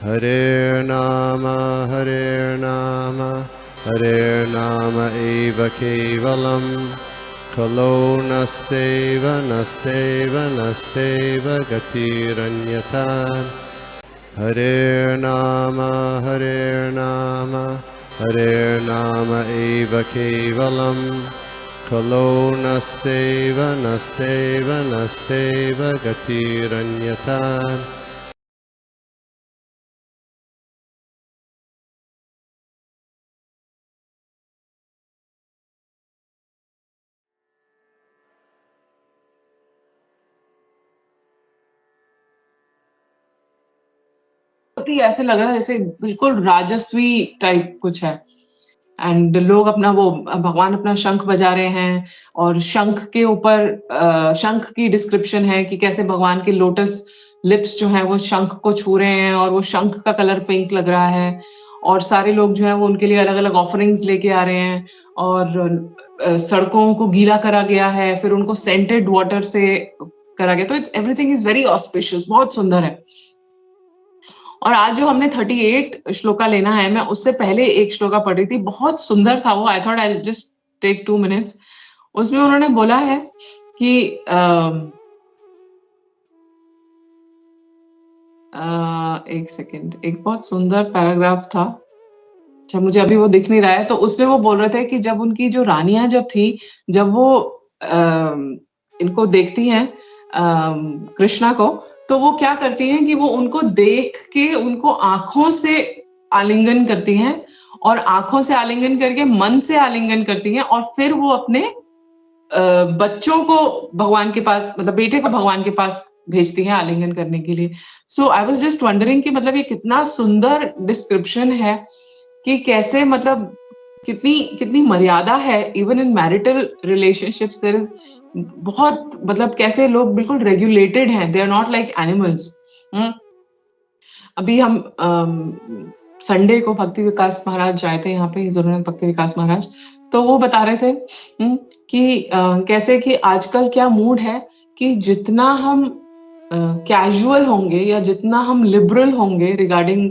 Hare Nama eva kevalam, kalo nasteva nasteva nasteva gatiranyata. Hare Nama eva kevalam, kalo nasteva nasteva nasteva gatiranyata. ऐसे लग रहा है जैसे बिल्कुल राजस्वी टाइप कुछ है एंड लोग अपना वो भगवान अपना शंख बजा रहे हैं और शंख के ऊपर शंख की डिस्क्रिप्शन है कि कैसे भगवान के लोटस लिप्स जो है वो शंख को छू रहे हैं और वो शंख का कलर पिंक लग रहा है और सारे लोग जो है वो उनके लिए अलग अलग ऑफरिंग्स लेके आ रहे हैं और सड़कों को गीला करा गया है फिर उनको सेंटेड वाटर से करा गया तो it's everything is very auspicious बहुत सुंदर है और आज जो हमने 38 श्लोका लेना है मैं उससे पहले एक श्लोका पढ़ रही थी बहुत सुंदर था वो I thought I just take 2 minutes उसमें उन्होंने बोला है कि एक सेकेंड एक बहुत सुंदर पैराग्राफ था अच्छा मुझे अभी वो दिख नहीं रहा है तो उसमें वो बोल रहे थे कि जब उनकी जो रानियां जब थी जब वो इनको देखती हैं कृष्णा को तो वो क्या करती हैं कि वो उनको देख के उनको आंखों से आलिंगन करती हैं और आंखों से आलिंगन करके मन से आलिंगन करती हैं और फिर वो अपने बच्चों को भगवान के पास मतलब बेटे को भगवान के पास भेजती हैं आलिंगन करने के लिए सो आई वाज जस्ट वंडरिंग कि मतलब ये कितना सुंदर डिस्क्रिप्शन है कि कैसे मतलब कितनी कितनी मर्यादा है even in marital relationships there is बहुत मतलब कैसे लोग बिल्कुल रेगुलेटेड हैं they are not like animals अभी हम संडे को भक्ति विकास महाराज आए थे यहाँ पे जरूर भक्ति विकास महाराज तो वो बता रहे थे कि कैसे कि आजकल क्या मूड है कि जितना हम कैजुअल होंगे या जितना हम लिबरल होंगे रिगार्डिंग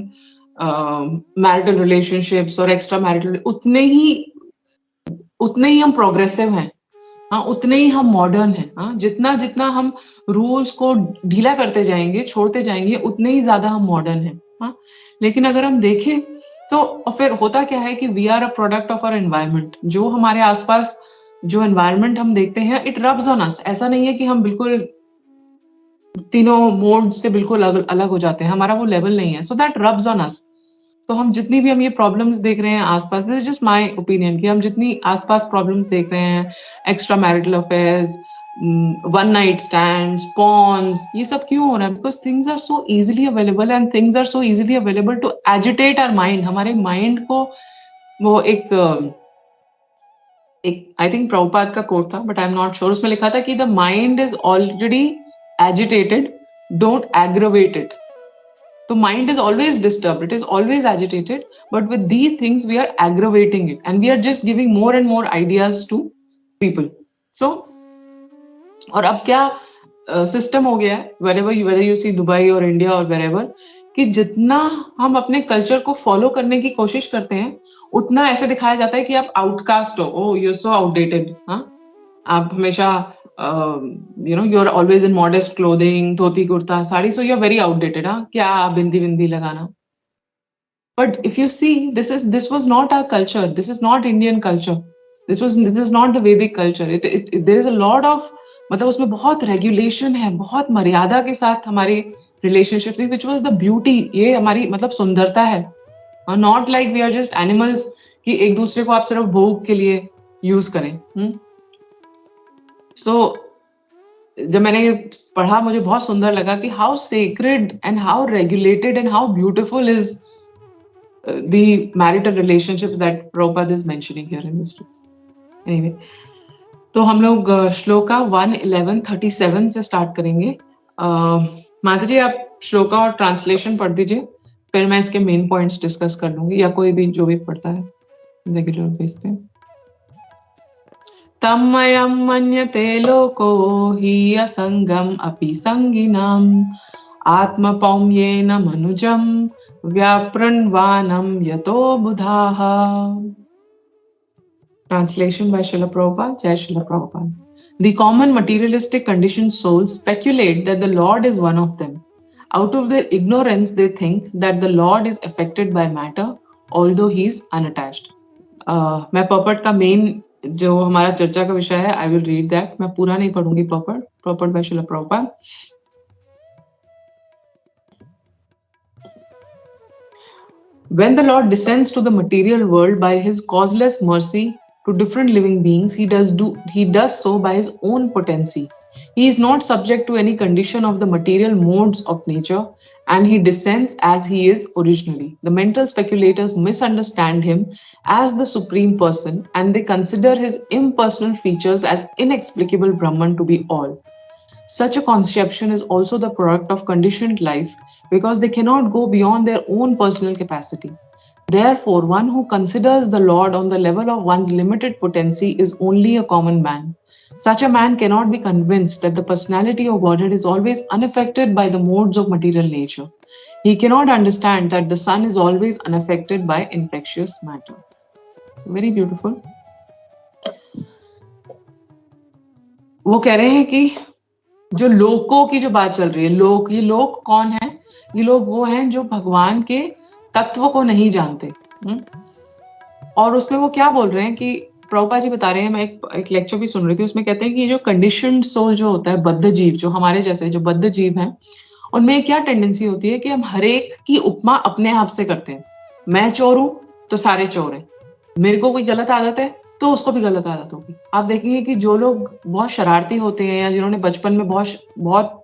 मैरिटल रिलेशनशिप्स और एक्स्ट्रा मैरिटल उतने ही हम प्रोग्रेसिव हैं हाँ उतने ही हम मॉडर्न हैं हाँ जितना जितना हम रूल्स को ढीला करते जाएंगे छोड़ते जाएंगे उतने ही ज्यादा हम मॉडर्न हैं हाँ लेकिन अगर हम देखें तो फिर होता क्या है कि we are a product of our environment जो हमारे आसपास जो एनवायरनमेंट हम देखते हैं इट रब्स ऑन अस ऐसा नहीं है कि हम बिल्कुल तीनों मोड से बिल्कुल अलग हो जाते हैं हमारा वो लेवल नहीं है so that rubs on us तो हम जितनी भी हम ये प्रॉब्लम्स देख रहे हैं आसपास this is just my opinion कि हम जितनी आसपास प्रॉब्लम्स देख रहे हैं extra marital affairs one night stands porns ये सब क्यों हो रहा है because things are so easily available and things are so easily available to agitate our mind हमारे माइंड को वो एक आई थिंक प्रभुपाद का कोट था but I am not sure उसमें लिखा था कि the mind is already agitated don't aggravate it the mind is always disturbed it is always agitated but with these things we are aggravating it and we are just giving more and more ideas to people so और अब क्या system हो गया है whether you see Dubai और India और wherever कि जितना हम अपने कल्चर को फॉलो करने की कोशिश करते हैं उतना ऐसे दिखाया जाता है कि आप आउटकास्ट हो ओ यू सो आउटडेटेड हाँ आप हमेशा you're always in modest clothing dhoti kurta sari so you're very outdated हाँ क्या बिंदी बिंदी लगाना but if you see this was not our culture this is not Indian culture this is not the Vedic culture there is a lot of मतलब उसमें बहुत regulation है बहुत मर्यादा के साथ हमारी relationship which was the beauty ये हमारी मतलब सुंदरता है not like we are just animals कि एक दूसरे को आप सिर्फ भोग के लिए यूज करें So, जब मैंने ये पढ़ा मुझे बहुत सुंदर लगा कि how sacred and how regulated and how beautiful is the marital relationship that Prabhupada is mentioning here in this book anyway तो हम लोग श्लोका 1:11:37 से स्टार्ट करेंगे माता जी आप श्लोका और ट्रांसलेशन पढ़ दीजिए फिर मैं इसके मेन पॉइंट्स डिस्कस कर लूंगी या कोई भी जो भी पढ़ता है रेगुलर बेस पे तन्मयं मन्यते लोको हि असंगम अपि संगिनाम् आत्मपौम्येन मनुजं व्यापृण्वानं यतो बुधाः. Translation by Srila Prabhupada, Jai Srila Prabhupada. The common materialistic conditioned souls speculate that the Lord is one of them. Out of their ignorance, they think that the Lord is affected by matter, although he is unattached. मैं पर्पट का main जो हमारा चर्चा का विषय है, I will read that. मैं पूरा नहीं पढ़ूंगी पर्पट by Srila Prabhupada. When the Lord descends to the material world by his causeless mercy to different living beings, he does so by his own potency. He is not subject to any condition of the material modes of nature, and he descends as he is originally. The mental speculators misunderstand him as the supreme person, and they consider his impersonal features as inexplicable Brahman to be all. Such a conception is also the product of conditioned life because they cannot go beyond their own personal capacity. Therefore, one who considers the Lord on the level of one's limited potency is only a common man. Such a man cannot be convinced that the personality of Godhead is always unaffected by the modes of material nature. He cannot understand that the sun is always unaffected by infectious matter. So, very beautiful. वो कह रहे हैं कि जो लोकों की जो बात चल रही है, ये लोक कौन है? ये लोग वो हैं जो भगवान के तत्व को नहीं जानते. और उसमें वो क्या बोल रहे हैं कि प्रभुपाद जी बता रहे हैं, मैं एक लेक्चर भी सुन रही थी, उसमें कहते हैं कि जो कंडीशनड सोल जो होता है, बद्ध जीव, जो हमारे जैसे जो बद्ध जीव हैं, उनमें क्या टेंडेंसी होती है कि हम हर एक की उपमा अपने आप से करते हैं. मैं चोर हूं तो सारे चोर हैं, मेरे को कोई गलत आदत है तो उसको भी गलत आदत होगी. आप देखेंगे कि जो लोग बहुत शरारती होते हैं या जिन्होंने बचपन में बहुत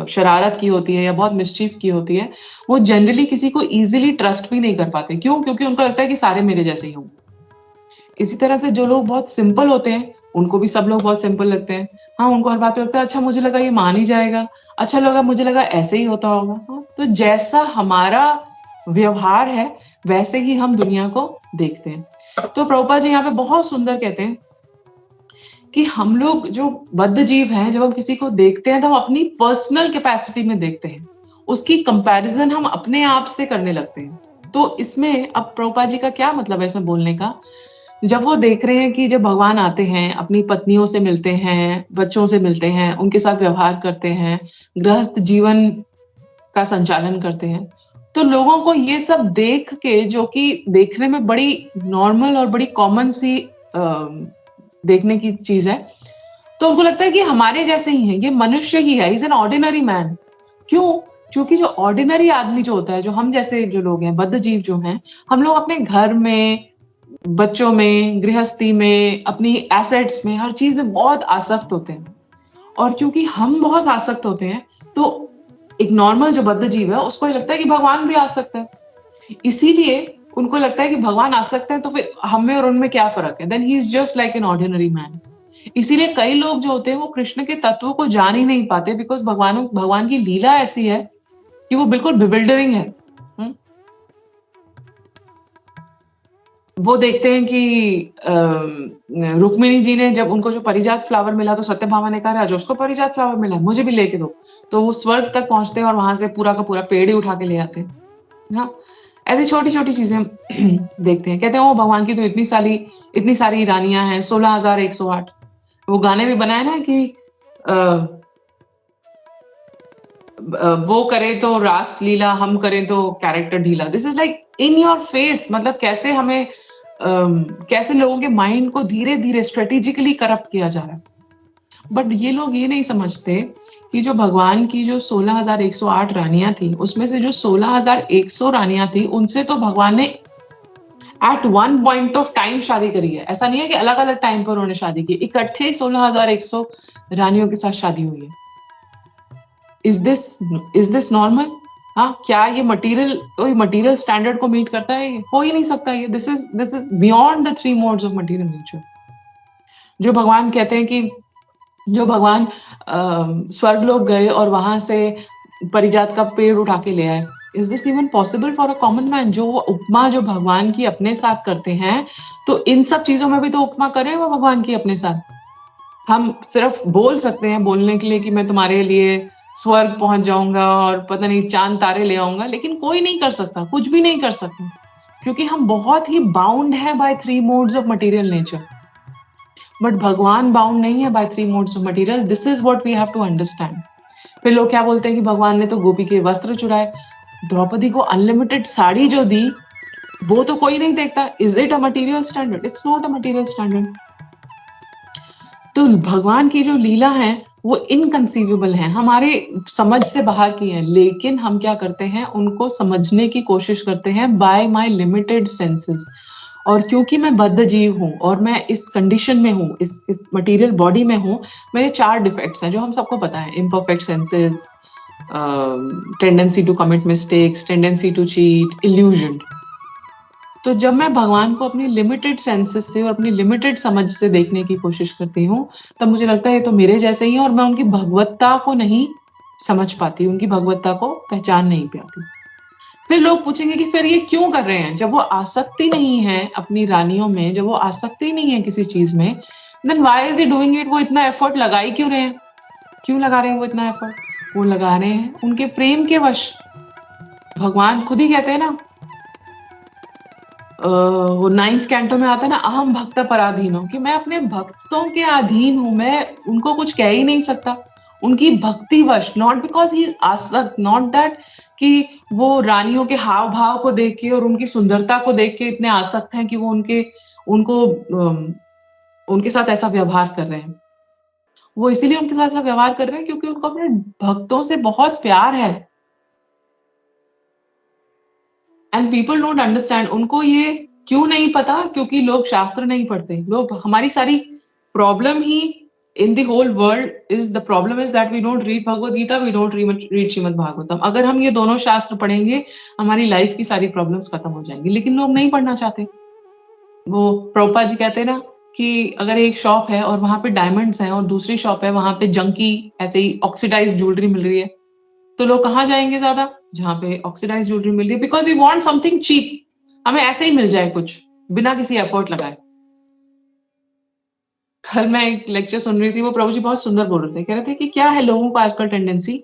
शरारत की होती है या बहुत मिस्चीफ की होती है, वो जनरली किसी को इजीली ट्रस्ट भी नहीं कर पाते. क्यों? क्योंकि उनको लगता है कि सारे मेरे जैसे ही होंगे. इसी तरह से जो लोग बहुत सिंपल होते हैं, उनको भी सब लोग बहुत सिंपल लगते हैं. हाँ, उनको हर बात पे लगता है अच्छा मुझे लगा ये मान ही जाएगा, अच्छा लगा मुझे लगा ऐसे ही होता होगा. हाँ, तो जैसा हमारा व्यवहार है वैसे ही हम दुनिया को देखते हैं. तो प्रभुपाद जी यहाँ पे बहुत सुंदर कहते हैं कि हम लोग जो बद्ध जीव हैं, जब हम किसी को देखते हैं तो हम अपनी पर्सनल कैपेसिटी में देखते हैं, उसकी कंपैरिजन हम अपने आप से करने लगते हैं. तो इसमें अब प्रभुपाद जी का क्या मतलब है इसमें बोलने का? जब वो देख रहे हैं कि जब भगवान आते हैं, अपनी पत्नियों से मिलते हैं, बच्चों से मिलते हैं, उनके साथ व्यवहार करते हैं, गृहस्थ जीवन का संचालन करते हैं, तो लोगों को ये सब देख के, जो कि देखने में बड़ी नॉर्मल और बड़ी कॉमन सी देखने की चीज है, तो उनको लगता है कि हमारे जैसे ही है, ये मनुष्य ही है, इज एन ऑर्डिनरी मैन. क्यों? क्योंकि जो ऑर्डिनरी आदमी जो होता है, जो हम जैसे जो लोग हैं, बद्ध जीव जो हैं, हम लोग अपने घर में, बच्चों में, गृहस्थी में, अपनी एसेट्स में, हर चीज में बहुत आसक्त होते हैं. और क्योंकि हम बहुत आसक्त होते हैं, तो एक नॉर्मल जो बद्ध जीव है उसको लगता है कि भगवान भी आसक्त है. इसीलिए उनको लगता है कि भगवान आसक्त है, तो फिर हम में और उनमें क्या फर्क है? Then he is just like an ordinary man. इसीलिए कई लोग जो होते हैं वो कृष्ण के तत्व को जान ही नहीं पाते, बिकॉज भगवान की लीला ऐसी है कि वो बिल्कुल बिविल्डरिंग है. वो देखते हैं कि रुक्मिणी जी ने जब उनको जो परिजात फ्लावर मिला तो सत्यभामा ने कहा जो उसको परिजात फ्लावर मिला मुझे भी लेके दो, तो वो स्वर्ग तक पहुंचते हैं और वहां से पूरा का पूरा पेड़ ही उठा के ले आते हैं. हाँ, ऐसी छोटी छोटी चीजें देखते हैं. कहते हैं वो भगवान की तो इतनी सारी रानियां हैं, 16,108. वो गाने भी बनाए ना कि वो करे तो रास लीला, हम करें तो कैरेक्टर ढीला. This is like in your face. मतलब कैसे हमें कैसे लोगों के माइंड को धीरे धीरे स्ट्रेटेजिकली करप्ट किया जा रहा है. बट ये लोग ये नहीं समझते कि जो भगवान की जो 16,108 रानियां थी, उसमें से जो 16,100 रानियां थी, उनसे तो भगवान ने at one point of time शादी करी है. ऐसा नहीं है कि अलग अलग टाइम पर उन्होंने शादी की, इकट्ठे 16,100 रानियों के साथ शादी हुई है. Is this normal? हाँ, क्या ये कोई मटेरियल स्टैंडर्ड को मीट करता है? हो ही नहीं सकता. ये this is beyond the 3 modes of material nature. जो भगवान कहते हैं कि जो भगवान स्वर्ग लोग गए और वहां से परिजात का पेड़ उठा के ले आए, is this even possible for a common man? जो उपमा जो भगवान की अपने साथ करते हैं, तो इन सब चीजों में भी तो उपमा करे वो भगवान की अपने साथ. हम सिर्फ बोल सकते हैं बोलने के लिए कि मैं तुम्हारे लिए स्वर्ग पहुंच जाऊंगा और पता नहीं चांद तारे ले आऊंगा, लेकिन कोई नहीं कर सकता, कुछ भी नहीं कर सकता, क्योंकि हम बहुत ही बाउंड है by 3 modes of material nature. But भगवान बाउंड नहीं है by 3 modes of material. This is what we have to understand. फिर लोग क्या बोलते हैं कि भगवान ने तो गोपी के वस्त्र चुराए, द्रौपदी को अनलिमिटेड साड़ी जो दी वो तो कोई नहीं देखता। Is it a material standard? It's not a material standard. तो भगवान की जो लीला है वो इनकंसीवेबल है, हमारे समझ से बाहर की है, लेकिन हम क्या करते हैं, उनको समझने की कोशिश करते हैं बाय माय लिमिटेड सेंसेस। और क्योंकि मैं बद्ध जीव हूँ और मैं इस कंडीशन में हूँ, इस मटेरियल बॉडी में हूँ, मेरे 4 डिफेक्ट्स हैं जो हम सबको पता है। Imperfect senses, tendency to commit mistakes, tendency to cheat, illusion. तो जब मैं भगवान को अपनी लिमिटेड सेंसेस से और अपनी लिमिटेड समझ से देखने की कोशिश करती हूँ, तब मुझे लगता है ये तो मेरे जैसे ही है, और मैं उनकी भगवत्ता को नहीं समझ पाती, उनकी भगवत्ता को पहचान नहीं पाती। फिर लोग पूछेंगे कि फिर ये क्यों कर रहे हैं? जब वो आसक्ति नहीं है अपनी रानियों में, जब वो आसक्ति नहीं है किसी चीज में, then why is he doing it? वो इतना एफर्ट लगा ही क्यों रहे हैं? क्यों लगा रहे हैं वो इतना एफर्ट? वो लगा रहे हैं उनके प्रेम के वश। भगवान खुद ही कहते हैं ना, वो 9th कैंटो में आता है ना, अहम भक्त पराधीन हूँ, कि मैं अपने भक्तों के अधीन हूँ, मैं उनको कुछ कह ही नहीं सकता। उनकी भक्ति वश, नॉट बिकॉज ही आसक्त, नॉट दैट कि वो रानियों के हाव भाव को देख के और उनकी सुंदरता को देख के इतने आसक्त हैं कि वो उनको उनके साथ ऐसा व्यवहार कर रहे हैं। वो इसीलिए उनके साथ ऐसा व्यवहार कर रहे हैं क्योंकि उनको अपने भक्तों से बहुत प्यार है। And people don't understand. उनको ये क्यों नहीं पता? क्योंकि लोग शास्त्र नहीं पढ़ते। लोग, हमारी सारी प्रॉब्लम ही in the whole world is the problem is that we don't read Bhagavad Gita, we don't read Shrimad Bhagavatam. अगर हम ये दोनों शास्त्र पढ़ेंगे, हमारी लाइफ की सारी प्रॉब्लम्स खत्म हो जाएंगी, लेकिन लोग नहीं पढ़ना चाहते। वो प्रभुपाद जी कहते हैं ना कि अगर एक शॉप है और वहां पे डायमंड्स हैं और दूसरी शॉप है वहां पे जंकी ऐसे ही ऑक्सीडाइज ज्वेलरी मिल रही है, तो लोग कहाँ जाएंगे ज्यादा? जहां पे ऑक्सीडाइज ज्वेलरी मिल रही है, because we want something cheap. हमें ऐसे ही मिल जाए कुछ बिना किसी एफर्ट लगाए। कल मैं एक लेक्चर सुन रही थी, वो प्रभु जी बहुत सुंदर बोल रहे थे, कह रहे थे कि क्या है लोगों को आजकल टेंडेंसी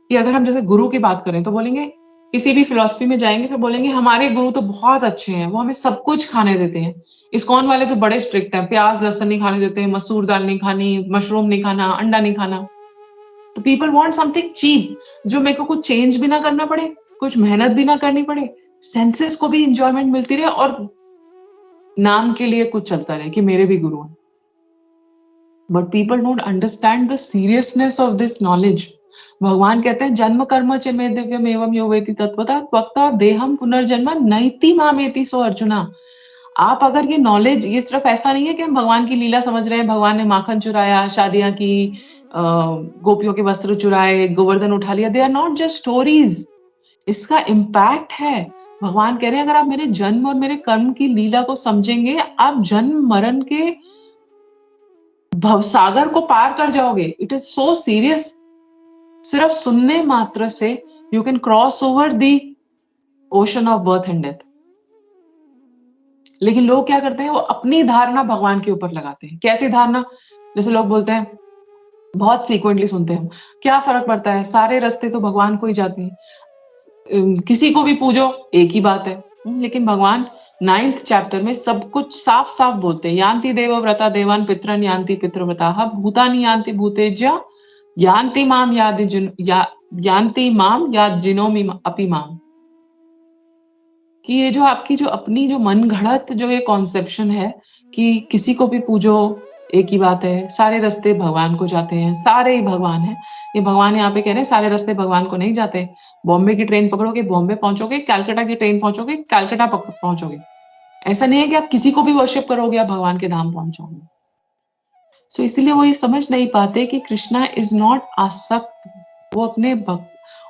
कि अगर हम जैसे गुरु की बात करें तो बोलेंगे, किसी भी फिलोसफी में जाएंगे तो बोलेंगे हमारे गुरु तो बहुत अच्छे हैं, वो हमें सब कुछ खाने देते हैं। इस्कॉन वाले तो बड़े स्ट्रिक्ट हैं, प्याज लहसुन नहीं खाने देते, मसूर दाल नहीं खानी, मशरूम नहीं खाना, अंडा नहीं खाना। तो पीपल वांट समथिंग चीप, जो मेरे को कुछ चेंज भी ना करना पड़े, कुछ मेहनत भी ना करनी पड़े, सेंसेस को भी इंजॉयमेंट मिलती रहे और नाम के लिए कुछ चलता रहे कि मेरे भी गुरु हैं। But people don't understand the seriousness of this knowledge. भगवान कहते हैं जन्म कर्म च मे दिव्यम एवं यो वेति तत्वतः त्वक्ता देहम पुनर्जन्म नैति मामेति सो अर्जुना। आप अगर ये नॉलेज, ये सिर्फ ऐसा नहीं है कि हम भगवान की लीला समझ रहे हैं, भगवान ने माखन चुराया, शादियां की, गोपियों के वस्त्र चुराए, गोवर्धन उठा लिया, they are not just stories. इसका इम्पैक्ट है। भगवान कह रहे हैं अगर आप मेरे जन्म और मेरे कर्म की लीला को समझेंगे, आप जन्म मरण के भवसागर को पार कर जाओगे। It is so serious. सिर्फ सुनने मात्र से you can cross over the ocean of birth and death. लेकिन लोग क्या करते हैं, वो अपनी धारणा भगवान के ऊपर लगाते हैं। कैसी धारणा? जैसे लोग बोलते हैं, बहुत फ्रीक्वेंटली सुनते हैं हम, क्या फर्क पड़ता है, सारे रास्ते तो भगवान को ही जाते हैं, किसी को भी पूजो एक ही बात है। लेकिन भगवान 9th चैप्टर में सब कुछ साफ साफ बोलते हैं। यान्ति देवव्रता देवान पितरन यान्ति पितृव्रताः भूतानि यान्ति भूतेज्य यान्ति माम यान्ति माम या जिनोमि अपि माम। कि ये जो आपकी जो अपनी जो मन घड़त जो ये कॉन्सेप्शन है कि किसी को भी पूजो एक ही बात है, सारे रास्ते भगवान को जाते हैं, सारे ही भगवान है। ये भगवान यहाँ पे कह रहे हैं सारे रास्ते भगवान को नहीं जाते। बॉम्बे की ट्रेन पकड़ोगे बॉम्बे पहुंचोगे, कलकत्ता की ट्रेन पहुंचोगे कलकत्ता पहुंचोगे। ऐसा नहीं है कि आप किसी को भी वर्शिप करोगे आप भगवान के धाम पहुंच जाओगे। सो इसीलिए वो ये समझ नहीं पाते कि कृष्णा इज नॉट आसक्त। वो अपने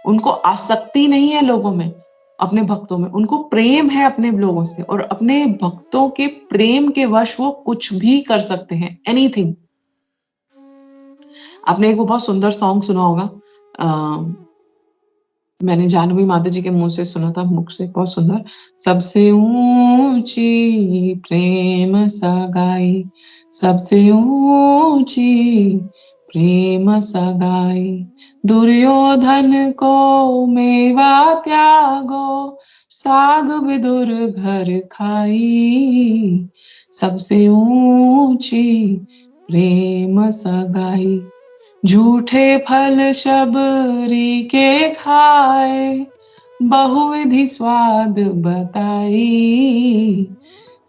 उनको आसक्ति नहीं है लोगों में, अपने भक्तों में। उनको प्रेम है अपने लोगों से, और अपने भक्तों के प्रेम के वश वो कुछ भी कर सकते हैं, एनीथिंग। आपने एक वो बहुत सुंदर सॉन्ग सुना होगा, मैंने जानवी माता जी के मुंह से सुना था, मुख से, बहुत सुंदर। सबसे ऊंची प्रेम सगाई, सबसे ऊंची प्रेम सगाई। दुर्योधन को मेवा त्यागो, साग विदुर घर खाई। सबसे ऊंची प्रेम सगाई। झूठे फल शबरी के खाए, बहुविधि स्वाद बताई।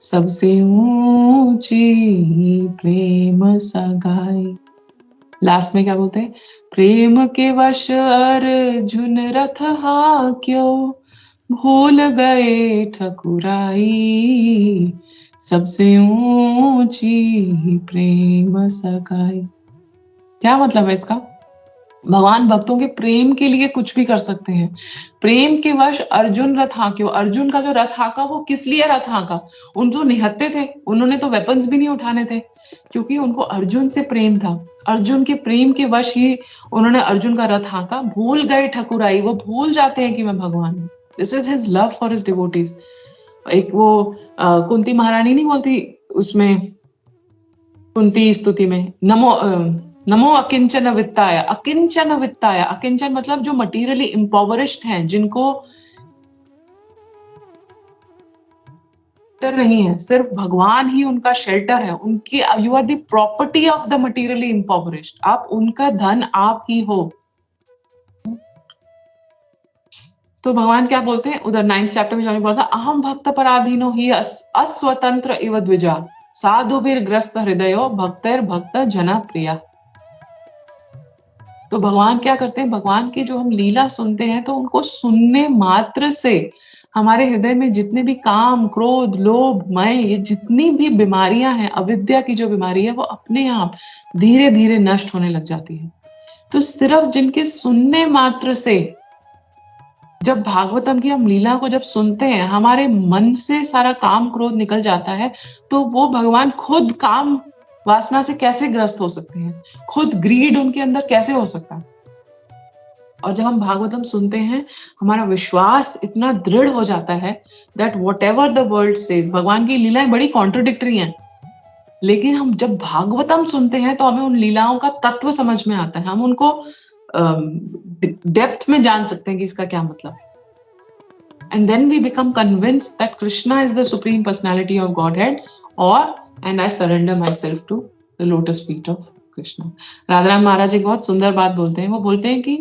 सबसे ऊंची प्रेम सगाई। लास्ट में क्या बोलते हैं? प्रेम के वश अर्जुन रथ हाक्यो, भूल गए ठकुराई। सबसे ऊंची प्रेम सगाई। क्या मतलब है इसका? भगवान भक्तों के प्रेम के लिए कुछ भी कर सकते हैं। प्रेम के वश अर्जुन रथ हाक्यो। अर्जुन का जो रथ हाका वो किस लिए रथ हाका? उन तो निहत्थे थे, उन्होंने तो वेपन्स भी नहीं उठाने थे, क्योंकि उनको अर्जुन से प्रेम था। अर्जुन के प्रेम के वश ही उन्होंने अर्जुन का रथ हाका। भूल गए ठकुराई, वो भूल जाते हैं कि मैं भगवान हूँ। This is his love for his devotees. एक वो कुंती महारानी नहीं बोलती उसमें, कुंती स्तुति में, नमो अकिंचन वित्ताय। अकिंचन वित्ताय, अकिंचन मतलब जो मटीरियली इम्पोवरिश्ड हैं, जिनको नहीं है, सिर्फ भगवान ही उनका शेल्टर है। उनकी, you are the property of the materially impoverished. आप उनका धन आप ही हो। तो भगवान क्या बोलते हैं उधर 9th चैप्टर में जाने बोला था, अहम भक्त पराधीनो ही अस्वतंत्र इव द्विजा, साधुभिर ग्रस्त हृदयो भक्तर भक्त जना प्रिया। तो भगवान क्या करते हैं? भगवान की जो हम लीला सुनते हैं तो उनको सुनने मात्र से हमारे हृदय में जितने भी काम, क्रोध, लोभ, मय, ये जितनी भी बीमारियां हैं, अविद्या की जो बीमारी है, वो अपने आप धीरे धीरे नष्ट होने लग जाती है। तो सिर्फ जिनके सुनने मात्र से, जब भागवतम की हम लीला को जब सुनते हैं, हमारे मन से सारा काम क्रोध निकल जाता है, तो वो भगवान खुद काम वासना से कैसे ग्रस्त हो सकते हैं? खुद ग्रीड उनके अंदर कैसे हो सकता है? और जब हम भागवतम सुनते हैं, हमारा विश्वास इतना दृढ़ हो जाता है that whatever the world says, भगवान की लीलाएं बड़ी कॉन्ट्रडिक्टरी हैं, लेकिन हम जब भागवतम सुनते हैं तो हमें उन लीलाओं का तत्व समझ में आता है। हम उनको डेप्थ में जान सकते हैं कि इसका क्या मतलब। And then we become convinced that Krishna is the supreme personality of Godhead, and I surrender myself to the lotus feet of Krishna. Radharam महाराज एक बहुत सुंदर बात बोलते हैं। वो बोलते हैं कि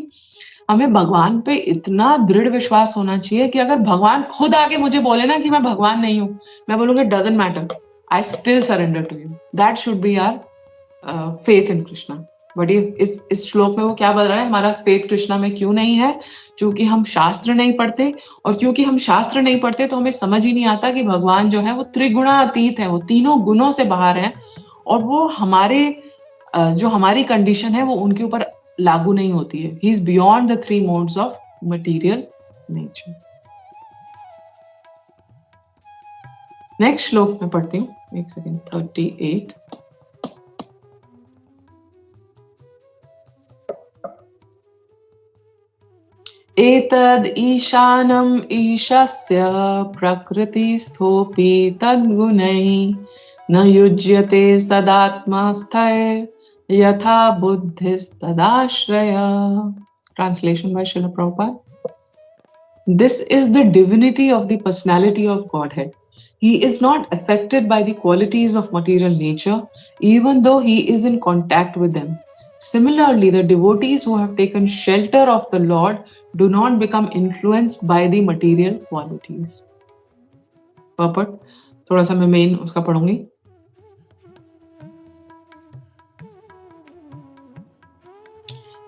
हमें भगवान पे इतना दृढ़ विश्वास होना चाहिए कि अगर भगवान खुद आके मुझे बोले ना कि मैं भगवान नहीं हूँ, मैं बोलूंगा doesn't matter, I still surrender to you. That should be our faith in Krishna. But इस श्लोक में वो क्या बता रहा है? हमारा फेथ कृष्णा में क्यों नहीं है? क्योंकि हम शास्त्र नहीं पढ़ते, और क्योंकि हम शास्त्र नहीं पढ़ते तो हमें समझ ही नहीं आता कि भगवान जो है वो त्रिगुणातीत है, वो तीनों गुणों से बाहर है, और वो हमारे जो हमारी कंडीशन है वो उनके ऊपर लागू नहीं होती है। He is beyond the 3 modes of material nature. Next श्लोक में पढ़ती हूँ, एक सेकेंड, 38। एतद् ईशानम् ईशस्य प्रकृतिस्थोऽपि तद्गुणैः, न युज्यते सदात्मास्थैर् यथा बुद्धिस्तदाश्रया। Translation by Srila Prabhupada. This is the divinity of the personality of Godhead. He is not affected by the qualities of material nature, even though he is in contact with them. Similarly, the devotees who have taken shelter of the Lord do not become influenced by the material qualities. Purport, थोड़ा सा मैं main उसका पढ़ूंगी।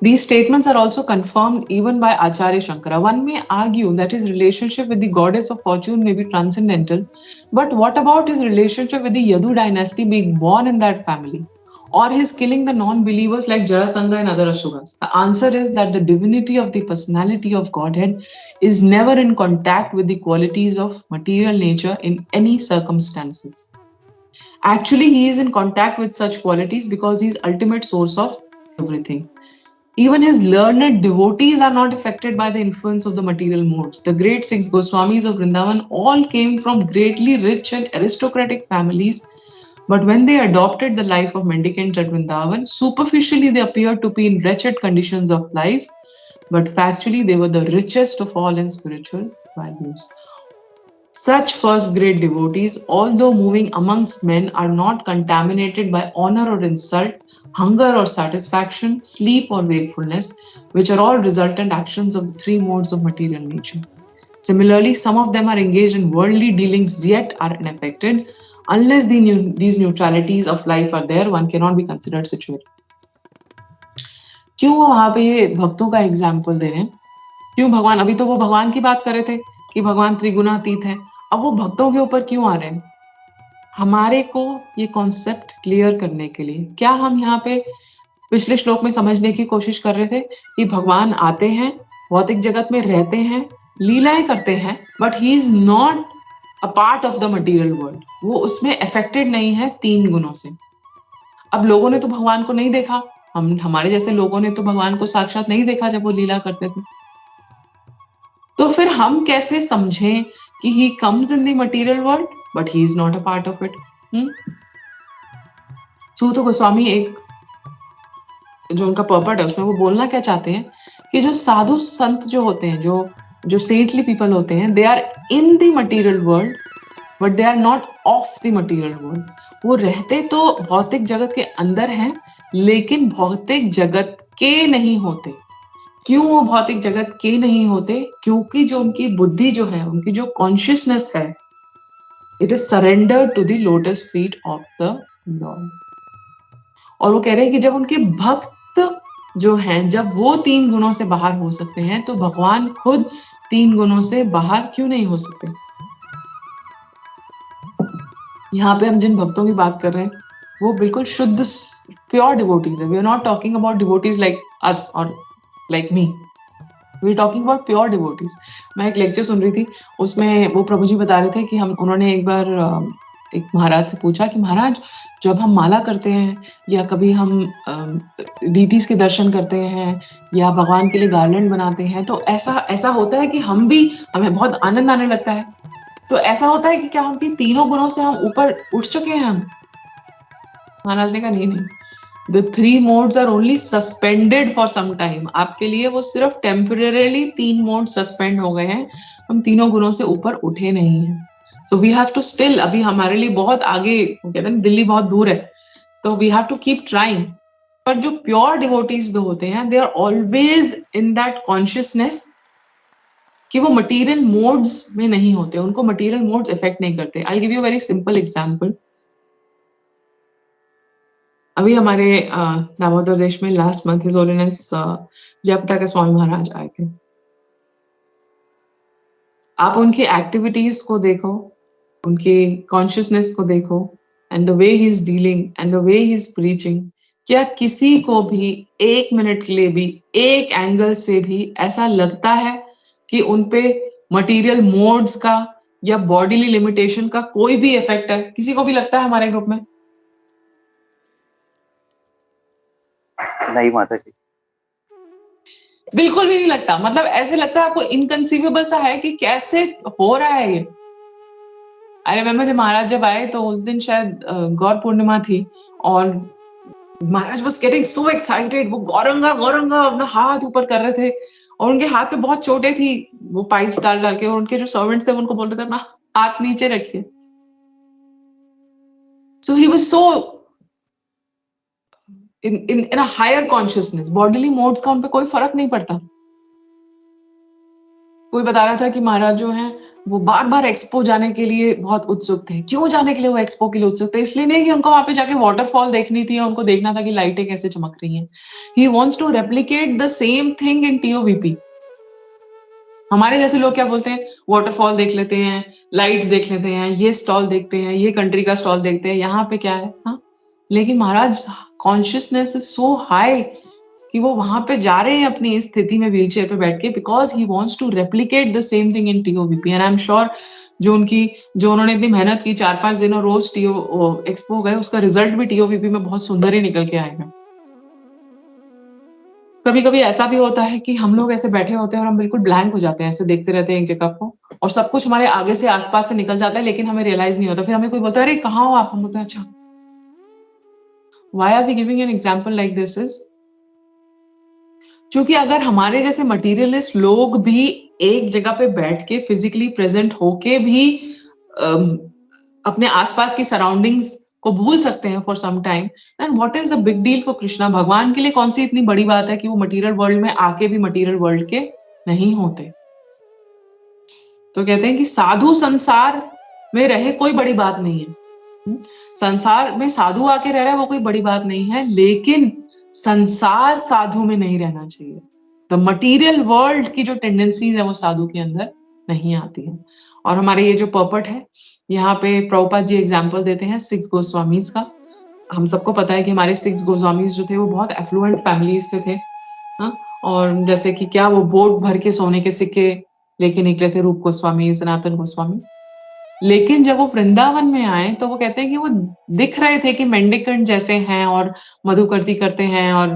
These statements are also confirmed even by Acharya Shankara. One may argue that his relationship with the goddess of fortune may be transcendental, but what about his relationship with the Yadu dynasty being born in that family? Or his killing the non-believers like Jarasandha and other Ashuras? The answer is that the divinity of the personality of Godhead is never in contact with the qualities of material nature in any circumstances. Actually, he is in contact with such qualities because he is ultimate source of everything. Even his learned devotees are not affected by the influence of the material modes. The great 6 Goswamis of Vrindavan all came from greatly rich and aristocratic families, But when they adopted the life of mendicants at Vrindavan, superficially they appeared to be in wretched conditions of life, but factually they were the richest of all in spiritual values. Such first-grade devotees, although moving amongst men, are not contaminated by honor or insult, hunger or satisfaction, sleep or wakefulness, which are all resultant actions of the three modes of material nature. Similarly, some of them are engaged in worldly dealings yet are unaffected. Unless these neutralities of life are there, one cannot be considered situated. क्यों वो वहां पे ये भक्तों का example दे रहे हैं? क्यों भगवान, अभी तो वो भगवान की बात कर रहे थे कि भगवान त्रिगुणातीत है, अब वो भक्तों के ऊपर क्यों आ रहे हैं? हमारे को ये कॉन्सेप्ट क्लियर करने के लिए, क्या हम यहाँ पे पिछले श्लोक में समझने की कोशिश कर रहे थे कि भगवान आते हैं, भौतिक जगत में रहते हैं, लीलाएं करते हैं, but he is not a part of the material world, वो उसमें अफेक्टेड नहीं है तीन गुणों से। अब लोगों ने तो भगवान को नहीं देखा, हमारे जैसे लोगों ने तो भगवान को साक्षात नहीं देखा जब वो लीला करते थे, तो फिर हम कैसे समझें कि he comes in the material world but he is not a part of it? सूत गोस्वामी एक जो उनका पर्पट है उसमें वो बोलना क्या चाहते हैं कि जो साधु संत जो होते हैं, जो सेंटली पीपल होते हैं, they are in the material world but they are not of the material world. वो रहते तो भौतिक जगत के अंदर हैं लेकिन भौतिक जगत के नहीं होते। क्यों वो भौतिक जगत के नहीं होते? क्योंकि जो उनकी बुद्धि जो है, उनकी जो कॉन्शियसनेस है, it is surrender to the lotus feet of the lord. और वो कह रहे हैं कि जब उनके भक्त जो हैं, जब वो तीन गुणों से बाहर हो सकते हैं, तो भगवान खुद तीन गुणों से बाहर क्यों नहीं हो सकते? यहाँ पे हम जिन भक्तों की बात कर रहे हैं वो बिल्कुल शुद्ध प्योर डिवोटीज है। We are not talking about devotees like us और like me. We are talking about pure devotees. मैं एक लेक्चर सुन रही थी, उसमें वो प्रभु जी बता रहे थे कि उन्होंने एक बार एक महाराज से पूछा कि महाराज, जब हम माला करते हैं या कभी हम डीटीज के दर्शन करते हैं या भगवान के लिए गार्लैंड बनाते हैं, तो ऐसा होता है कि हमें बहुत आनंद आने लगता है, तो ऐसा होता है कि क्या हम तीनों गुणों से हम ऊपर उठ चुके हैं? हम महाराज ने कहा नहीं, The three modes are only suspended for some time. आपके लिए वो सिर्फ temporarily तीन मोड सस्पेंड हो गए हैं, हम तीनों गुणों से ऊपर उठे नहीं हैं। So we have to still, अभी हमारे लिए बहुत आगे, कहते हैं दिल्ली बहुत दूर है, तो we have to keep trying. पर जो प्योर डिवोटीज जो होते हैं, they are always in that consciousness कि वो मटीरियल मोड्स में नहीं होते, उनको मटीरियल मोड्स इफेक्ट नहीं करते। I'll give you a very simple example. अभी हमारे दामोदर देश में last month his holiness Jayaprakash Swami Maharaj आए थे। आप उनकी एक्टिविटीज को देखो, उनके कॉन्शियसनेस को देखो, and the way he is dealing and the way he is preaching, क्या किसी को भी एक मिनट के लिए भी एक एंगल से भी ऐसा लगता है कि उनपे मटीरियल मोड्स का या बॉडीली लिमिटेशन का कोई भी इफेक्ट है? किसी को भी लगता है हमारे ग्रुप में? नहीं माता जी, बिल्कुल भी नहीं लगता। मतलब ऐसे लगता है आपको इनकंसीवेबल सा है कि कैसे हो रहा है ये। आई रिमेम्बर जब महाराज जब आए तो उस दिन शायद गौर पूर्णिमा थी और महाराज वाज गेटिंग सो एक्साइटेड, वो गौरंगा गौरंगा अपना हाथ ऊपर कर रहे थे और उनके हाथ पे बहुत चोटें थी, वो पाइप्स डाल डाल के, और उनके जो सर्वेंट्स थे उनको बोल रहे थे अपना हाथ नीचे रखिए। So he was so in a higher consciousness, bodily modes का उनपे कोई फर्क नहीं पड़ता। कोई बता रहा था कि महाराज जो हैं वो बार बार एक्सपो जाने के लिए बहुत उत्सुक थे। क्यों जाने के लिए वो एक्सपो के लिए उत्सुक थे? इसलिए नहीं कि उनको वहां पे जाके वाटरफॉल देखनी थी और उनको देखना था कि लाइटें कैसे चमक रही हैं। He wants to replicate the same thing in TOVP. हमारे जैसे लोग क्या बोलते हैं, वाटरफॉल देख लेते हैं, लाइट्स देख लेते हैं, ये स्टॉल देखते हैं, ये कंट्री का स्टॉल देखते हैं, यहाँ पे क्या है। हाँ, लेकिन महाराज कॉन्शियसनेस इज सो हाई कि वो वहां पे जा रहे हैं अपनी इस स्थिति में व्हीलचेयर पे बैठ के, because he wants to replicate the same thing in TOVP. And I am sure जो उन्होंने इतनी मेहनत की, 4-5 दिन और रोज एक्सपो गए, उसका रिजल्ट भी टीओवीपी में बहुत सुंदर ही निकल के आएगा। कभी कभी ऐसा भी होता है कि हम लोग ऐसे बैठे होते हैं और हम बिल्कुल ब्लैंक हो जाते हैं, ऐसे देखते रहते हैं एक जगह को और सब कुछ हमारे आगे से आसपास से निकल जाता है, लेकिन हमें रियलाइज नहीं होता। फिर हमें कोई बोलता है अरे कहाँ हो आप? हम बोलते हैं अच्छा Why are we giving an example like this is क्योंकि अगर हमारे जैसे मटीरियलिस्ट लोग भी एक जगह पे बैठ के फिजिकली प्रेजेंट होके भी अपने आसपास की सराउंडिंग्स को भूल सकते हैं for some time, then what is the big deal for Krishna? भगवान के लिए कौन सी इतनी बड़ी बात है कि वो मटीरियल वर्ल्ड में आके भी मटीरियल वर्ल्ड के नहीं होते? तो कहते हैं कि साधु संसार में रहे कोई बड़ी बात नहीं है। संसार में साधु आके रह रहा है वो कोई बड़ी बात नहीं है, लेकिन संसार साधु में नहीं रहना चाहिए। द मटीरियल वर्ल्ड की जो टेंडेंसीज है वो साधु के अंदर नहीं आती है। और हमारे ये जो पर्पट है, यहाँ पे प्रभुपाद जी एग्जाम्पल देते हैं 6 गोस्वामीज का। हम सबको पता है कि हमारे 6 गोस्वामीज जो थे वो बहुत एफ्लुएंट फैमिलीज से थे, हाँ? और जैसे कि क्या वो बोट भर के सोने के सिक्के लेके निकले थे, रूप गोस्वामी, सनातन गोस्वामी। लेकिन जब वो वृंदावन में आए तो वो कहते हैं कि वो दिख रहे थे कि मेंडिकेंट जैसे हैं और मधुकर्ती करते हैं और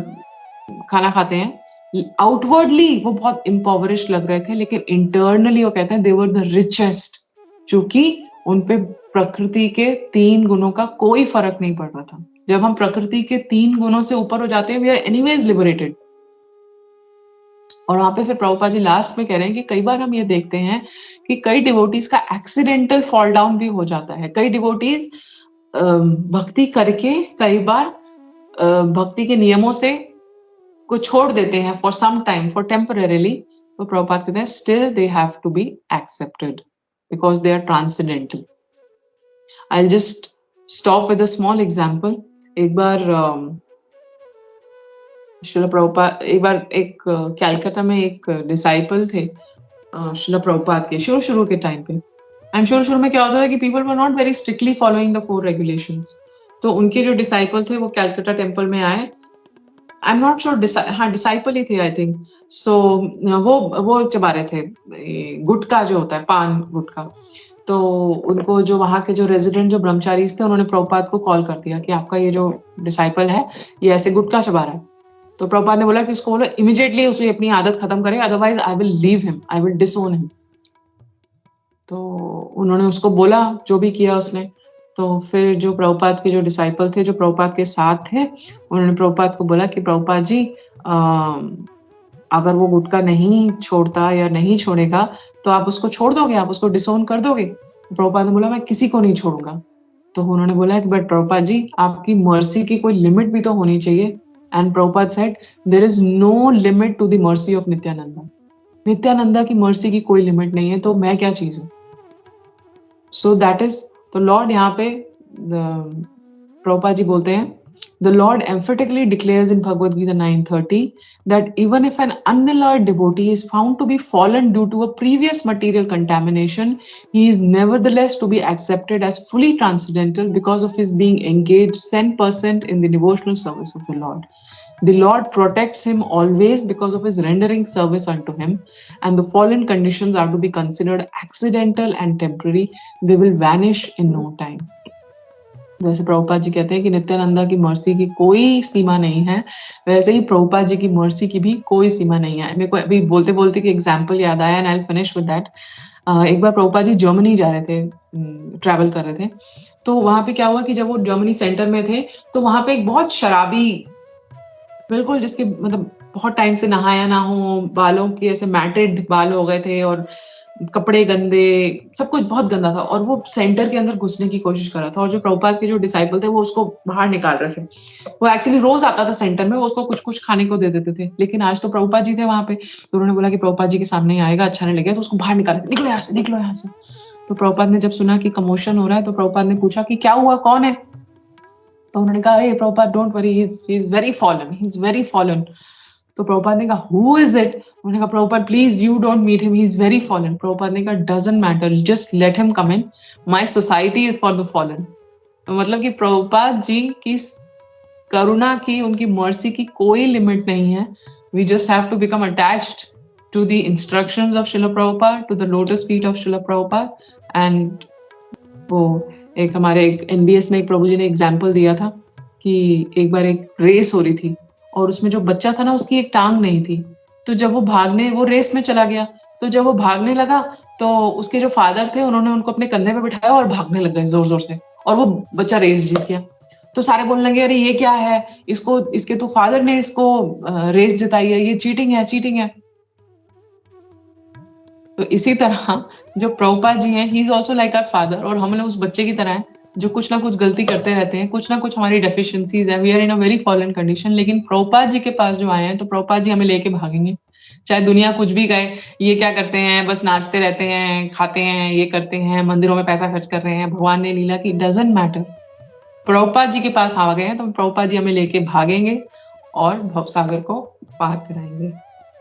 खाना खाते हैं। आउटवर्डली वो बहुत इम्पोवरिश लग रहे थे, लेकिन इंटरनली वो कहते हैं दे वर द रिचेस्ट, क्योंकि उनपे प्रकृति के 3 गुणों का कोई फर्क नहीं पड़ रहा था। जब हम प्रकृति के 3 गुणों से ऊपर हो जाते हैं, वी आर एनीवेज लिबरेटेड। और वहां पे फिर प्रभुपाद जी लास्ट में कह रहे हैं कि कई बार हम ये देखते हैं कि कई डिवोटीज का एक्सीडेंटल फॉल डाउन भी हो जाता है। कई डिवोटीज भक्ति करके कई बार भक्ति के नियमों से को छोड़ देते हैं for some time, for temporarily. तो प्रभुपाद कहते हैं still they have to be accepted because they are transcendental. I will just stop with a small example. एक बार श्रील प्रभुपाद, एक बार एक कैलकाटा में एक डिसाइपल थे श्रील प्रभुपाद के शुरू के टाइम पे। आई एम शुरू में क्या होता था कि people were not very strictly following the 4 regulations. तो उनके जो डिसाइपल थे वो कैलकाटा टेम्पल में आए। आई एम नॉट श्योर, हाँ डिसाइपल ही थे आई थिंक। सो वो चबा रहे थे गुटखा जो होता है, पान गुटखा। तो उनको जो वहाँ के जो रेजिडेंट जो ब्रह्मचारी थे उन्होंने प्रभुपाद को कॉल कर दिया कि आपका ये जो डिसाइपल है ये ऐसे गुटखा चबा रहा है। तो प्रभुपाद ने बोला कि उसको बोलो इमीडिएटली उसे अपनी आदत खत्म करे, otherwise I will leave him, I will डिसोन him. तो उन्होंने उसको बोला, जो भी किया उसने। तो फिर जो प्रभुपाद के जो डिसाइपल थे, जो प्रभुपाद के साथ थे, उन्होंने प्रभुपाद को बोला कि प्रभुपाद जी अगर वो गुटखा नहीं छोड़ता या नहीं छोड़ेगा तो आप उसको छोड़ दोगे, आप उसको डिसोन कर दोगे? प्रभुपाद ने बोला मैं किसी को नहीं छोड़ूंगा। तो उन्होंने बोला कि बट प्रभुपाद जी आपकी मर्सी की कोई लिमिट भी तो होनी चाहिए। And Prabhupada said, there is no limit to the mercy of Nityananda. Nityananda की मर्सी की कोई लिमिट नहीं है, तो मैं क्या चीज हूँ? So that is, तो लॉर्ड यहाँ पे प्रभुपाद जी बोलते हैं, the Lord emphatically declares in Bhagavad Gita 9:30 that even if an unalloyed devotee is found to be fallen due to a previous material contamination, he is nevertheless to be accepted as fully transcendental because of his being engaged 10% in the devotional service of the Lord. The Lord protects him always because of his rendering service unto him, and the fallen conditions are to be considered accidental and temporary. They will vanish in no time. जैसे प्रभुपाद जी कहते हैं कि नित्यानंदा की mercy की कोई सीमा नहीं है, वैसे ही प्रभुपाद जी की मर्सी की भी कोई सीमा नहीं है। मेरे को अभी बोलते बोलते कि एग्जाम्पल याद आया, and I will finish with that. एक बार प्रभुपाद जी जर्मनी जा रहे थे, ट्रैवल कर रहे थे। तो वहां पे क्या हुआ कि जब वो जर्मनी सेंटर में थे तो वहां पे एक बहुत शराबी, बिल्कुल जिसके मतलब बहुत टाइम से नहाया ना हो, बालों के ऐसे मैटेड बाल हो गए थे और कपड़े गंदे, सब कुछ बहुत गंदा था, और वो सेंटर के अंदर घुसने की कोशिश कर रहा था। और जो प्रभुपाद के जो डिसाइपल थे वो उसको बाहर निकाल रहे थे। वो एक्चुअली रोज आता था सेंटर में, वो उसको कुछ कुछ खाने को दे देते थे, लेकिन आज तो प्रभुपाद जी थे वहां पे, तो उन्होंने बोला कि प्रभुपाद जी के सामने ही आएगा, अच्छा नहीं लगेगा, तो उसको बाहर निकाले, निकलो यहाँ से, निकलो यहाँ से। तो प्रभुपाद ने जब सुना कि कमोशन हो रहा है तो प्रभुपाद ने पूछा कि क्या हुआ, कौन है? तो उन्होंने कहा अरे Prabhupada don't worry, he is very fallen, he is very fallen. तो प्रभुपाद ने कहा हु इज इट? उन्होंने कहा Prabhupada please you don't meet him, he is very fallen. Prabhupada ने कहा doesn't matter, just let him come in, my society is for the fallen. मतलब कि प्रभुपाद जी की करुणा की, उनकी मर्सी की कोई लिमिट नहीं है। We just have to become attached to the instructions of Srila Prabhupada, to the lotus feet of Srila Prabhupada. And वो एक हमारे एनबीएस में एक प्रभु जी ने एग्जाम्पल दिया था कि एक बार एक रेस हो रही थी और उसमें जो बच्चा था ना उसकी एक टांग नहीं थी, तो जब वो रेस में चला गया, तो जब वो भागने लगा तो उसके जो फादर थे उन्होंने उनको अपने कंधे पे बिठाया और भागने लग गए जोर जोर से, और वो बच्चा रेस जीत गया। तो तो सारे बोलने लगे अरे ये क्या है, इसको इसके तो फादर ने इसको रेस जिताई है, ये चीटिंग है, चीटिंग है। तो इसी तरह जो प्रभुपाद जी हैं, he is also like our father, और हम लोग उस बच्चे की तरह हैं जो कुछ ना कुछ गलती करते रहते हैं, कुछ ना कुछ हमारी डेफिशिएंसीज है, we are in a very fallen condition. लेकिन प्रभुपाद जी के पास जो आए हैं, तो प्रभुपाद जी हमें लेके भागेंगे, चाहे दुनिया कुछ भी कहे, ये क्या करते हैं, बस नाचते रहते हैं, खाते हैं, ये करते हैं, मंदिरों में पैसा खर्च कर रहे हैं, भगवान ने लीला की, डजंट मैटर। प्रभुपाद जी के पास आ गए हैं तो प्रभुपाद जी हमें लेके भागेंगे और भवसागर को पार कराएंगे।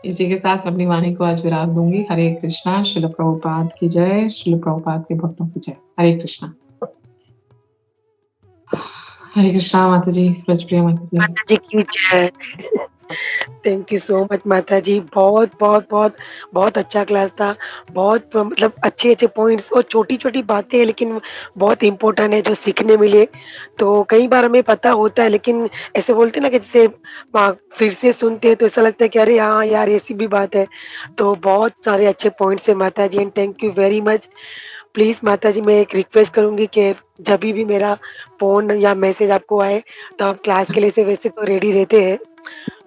इसी के साथ अपनी वाणी को आज विराम दूंगी। हरे कृष्णा। श्रील प्रभुपाद की जय। श्रील प्रभुपाद के भक्तों की जय। हरे कृष्णा। हरे कृष्णा माता जी, ब्रजप्रिया माता जी। माता जी की जय। थैंक यू सो मच माता जी, बहुत बहुत बहुत बहुत अच्छा क्लास था। बहुत मतलब अच्छे अच्छे पॉइंट्स और छोटी छोटी बातें हैं, लेकिन बहुत इम्पोर्टेंट है जो सीखने मिले। तो कई बार हमें पता होता है, लेकिन ऐसे बोलते हैं ना कि जैसे फिर से सुनते हैं तो ऐसा लगता है कि अरे हाँ यार ऐसी भी बात है। तो बहुत सारे अच्छे पॉइंट्स है माता जी, and thank you very much. Please माता जी, मैं एक रिक्वेस्ट करूंगी कि जब भी मेरा फोन या मैसेज आपको आए तो आप क्लास के लिए से वैसे तो रेडी रहते हैं,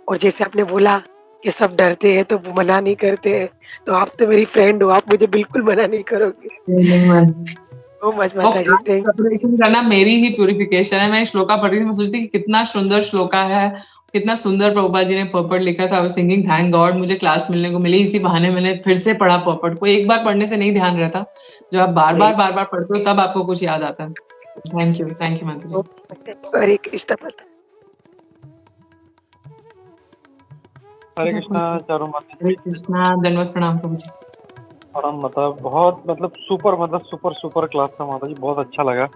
और जैसे आपने बोला कि सब डरते हैं तो वो मना नहीं करते हैं, तो आप तो मेरी फ्रेंड हो, आप मुझे बिल्कुल मना नहीं करोगे। सो मच और माता जी, थैंक प्रिपरेशन करना मेरी ही प्यूरिफिकेशन है। मैं श्लोका पढ़ रही थी, मैं सोचती कि कितना सुंदर श्लोका है, कितना सुंदर प्रभुपाद जी ने पर्पट लिखा था। I was thinking thank God मुझे क्लास मिलने को मिली, इसी बहाने मैंने फिर से पढ़ा पर्पट को। एक बार पढ़ने से नहीं ध्यान रहता, जब आप बार बार पढ़ते हो तब आपको कुछ याद आता है। थैंक यू माता जी। हरे कृष्ण माता। हरे कृष्णा चारों माता हरे कृष्णा, दंडवत प्रणाम प्रभु जी। परम मतलब बहुत मतलब सुपर सुपर क्लास था माता जी, बहुत अच्छा लगा।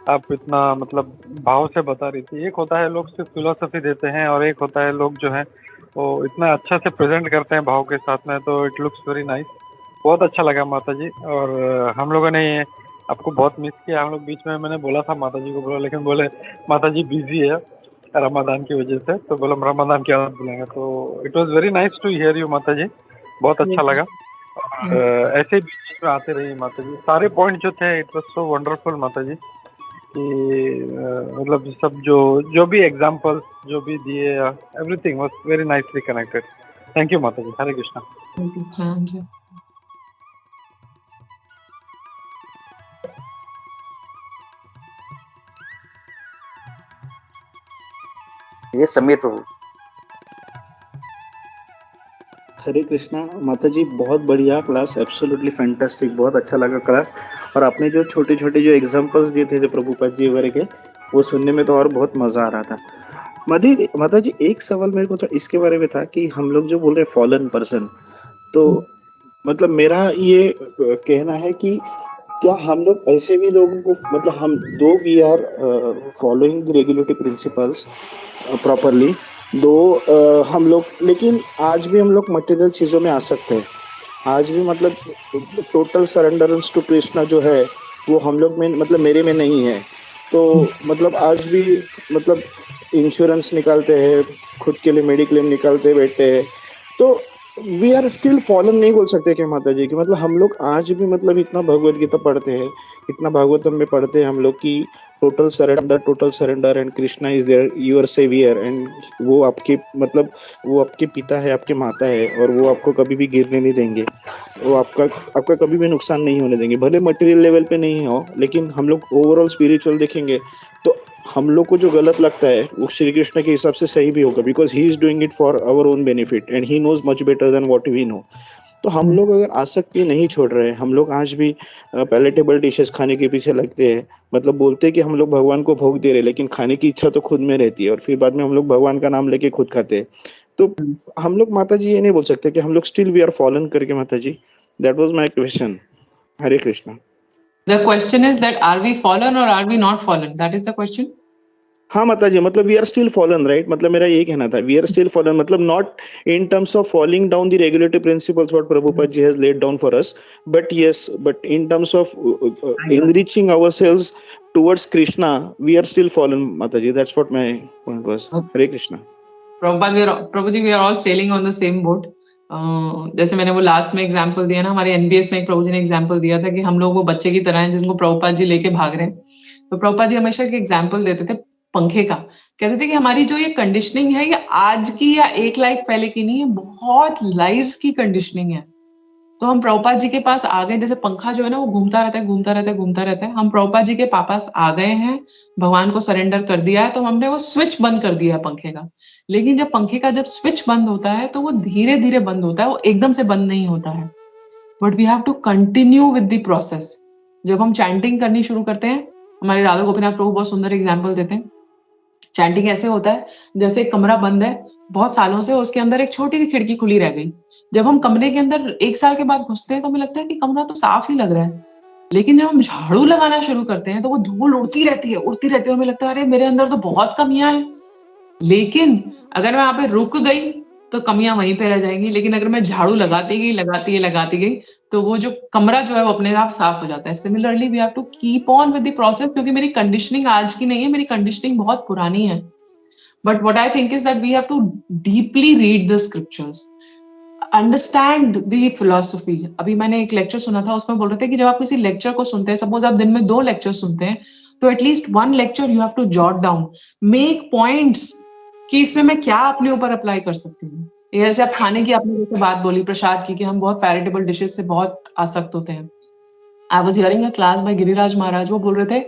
आप इतना मतलब भाव से बता रही थी। एक होता है लोग सिर्फ फिलोसफी देते हैं, और एक होता है लोग जो है वो इतना अच्छा से प्रेजेंट करते हैं भाव के साथ में, तो इट लुक्स वेरी नाइस। बहुत अच्छा लगा माता जी। और हम लोगों ने आपको बहुत मिस किया। हम लोग बीच में मैंने बोला था माता जी को बोला, लेकिन बोले माता जी बिजी है रमादान की वजह से, तो बोला रमादान के बाद बुलाएंगे। तो it was very nice to hear you माता जी, बहुत अच्छा लगा। और ऐसे ही बीच में आते रहिए माता जी। सारे पॉइंट जो थे इट वॉज सो वंडरफुल माता जी, कि मतलब सब जो भी एग्जाम्पल्स जो भी दिए, everything was very nicely connected. Thank you माता जी। हरे कृष्णा। ये समीर प्रभु। हरे कृष्णा माता जी, बहुत बढ़िया क्लास, एब्सोल्युटली फैंटास्टिक, बहुत अच्छा लगा क्लास। और आपने जो छोटे छोटे जो एग्जांपल्स दिए थे जो प्रभुपाद जी वगैरह के, वो सुनने में तो और बहुत मज़ा आ रहा था। माता जी एक सवाल मेरे को तो इसके बारे में था कि हम लोग जो बोल रहे हैं फॉलन पर्सन, तो मतलब मेरा ये कहना है कि क्या हम लोग ऐसे भी लोगों को, मतलब हम दो we are following the regulatory principles properly, हम लोग, लेकिन आज भी हम लोग मटेरियल चीज़ों में आ सकते हैं। आज भी मतलब टोटल सरेंडरेंस टू कृष्णा जो है वो हम लोग में, मतलब मेरे में नहीं है। तो मतलब आज भी मतलब इंश्योरेंस निकालते हैं, खुद के लिए मेडिक्लेम निकालते बैठे हैं, तो वी आर स्टिल फॉलन नहीं बोल सकते क्या माता जी? कि मतलब हम लोग आज भी मतलब इतना भगवत गीता पढ़ते हैं, इतना भागवतम में पढ़ते हैं हम लोग की total surrender and Krishna is there your saviour, and वो आपके मतलब वो आपके पिता है, आपके माता है, और वो आपको कभी भी गिरने नहीं देंगे, वो आपका कभी भी नुकसान नहीं होने देंगे, भले मटेरियल लेवल पे नहीं हो, लेकिन हम लोग ओवरऑल स्पिरिचुअल देखेंगे तो हम लोग को जो गलत लगता है वो श्री कृष्ण के हिसाब से सही भी होगा, because he is doing it for our own benefit and he knows much better than what we know. तो हम लोग अगर आसक्ति नहीं छोड़ रहे हैं, हम लोग आज भी पैलेटेबल डिशेस खाने के पीछे लगते हैं, मतलब बोलते हैं कि हम लोग भगवान को भोग दे रहे हैं, लेकिन खाने की इच्छा तो खुद में रहती है, और फिर बाद में हम लोग भगवान का नाम लेके खुद खाते हैं। तो हम लोग माता जी ये नहीं बोल सकते कि हम लोग स्टिल वी आर फॉलन करके माता जी। That was my question. Hare Krishna. The question is that are we fallen or are we not fallen? That is the question. हाँ माता जी, मतलब we are still fallen, right? मतलब मेरा यही कहना था, वी आर स्टिल फॉलन, मतलब not in terms of falling down the regulatory principles what Prabhupada ji has laid down for us, but yes, but in terms of enriching ourselves towards Krishna, we are still fallen, माता जी. That's what my point was. Hare Krishna. Prabhu ji, we are all sailing on the same boat. जैसे मैंने वो last में example दिया ना, हमारे NBS में एक प्रभु जी ने एग्जांपल दिया था कि हम लोग वो बच्चे की तरह हैं जिसको प्रभुपाद जी लेके भाग रहे हैं। तो प्रभुपाद जी हमेशा एक एग्जांपल देते थे, पंखे का, कहते थे कि हमारी जो ये कंडीशनिंग है ये आज की या एक लाइफ पहले की नहीं है, बहुत लाइफ्स की कंडीशनिंग है। तो हम प्रभुपाद जी के पास आ गए, जैसे पंखा जो है ना वो घूमता रहता है, घूमता रहता है, घूमता रहता है। हम प्रभुपाद जी के पास आ गए हैं, भगवान को सरेंडर कर दिया है, तो हमने वो स्विच बंद कर दिया है पंखे का। लेकिन जब पंखे का जब स्विच बंद होता है तो वो धीरे-धीरे बंद होता है, वो एकदम से बंद नहीं होता है। But we have to continue with the process. जब हम चैंटिंग करनी शुरू करते हैं, हमारे राधा गोपीनाथ प्रभु बहुत सुंदर एग्जाम्पल देते हैं। चैंटिंग ऐसे होता है जैसे एक कमरा बंद है बहुत सालों से, उसके अंदर एक छोटी सी खिड़की खुली रह गई। जब हम कमरे के अंदर 1 साल के बाद घुसते हैं तो हमें लगता है कि कमरा तो साफ ही लग रहा है। लेकिन जब हम झाड़ू लगाना शुरू करते हैं तो वो धूल उड़ती रहती है, उड़ती रहती है, और हमें लगता है अरे मेरे अंदर तो बहुत कमियां हैं। लेकिन अगर मैं यहाँ पे रुक गई तो कमियां वहीं पे रह जाएंगी, लेकिन अगर मैं झाड़ू लगाती गई तो वो जो कमरा जो है वो अपने आप साफ हो जाता है। Similarly we have to keep on with the process, क्योंकि मेरी कंडीशनिंग आज की नहीं है, मेरी कंडीशनिंग बहुत पुरानी है। But what I think is that we have to deeply read the scriptures, understand the philosophy. अभी मैंने एक लेक्चर सुना था, उसमें बोल रहे थे कि जब आप किसी लेक्चर को सुनते हैं, सपोज आप दिन में 2 लेक्चर सुनते हैं, तो at least 1 lecture you have to jot down, make points कि इसमें मैं क्या अपने ऊपर अप्लाई कर सकती हूँ। ये जैसे आप खाने की आपने जैसे बात बोली प्रसाद की, कि हम बहुत पैरिटेबल डिशेस से बहुत आसक्त होते हैं। I was hearing a class by Giriraj Maharaj, वो बोल रहे थे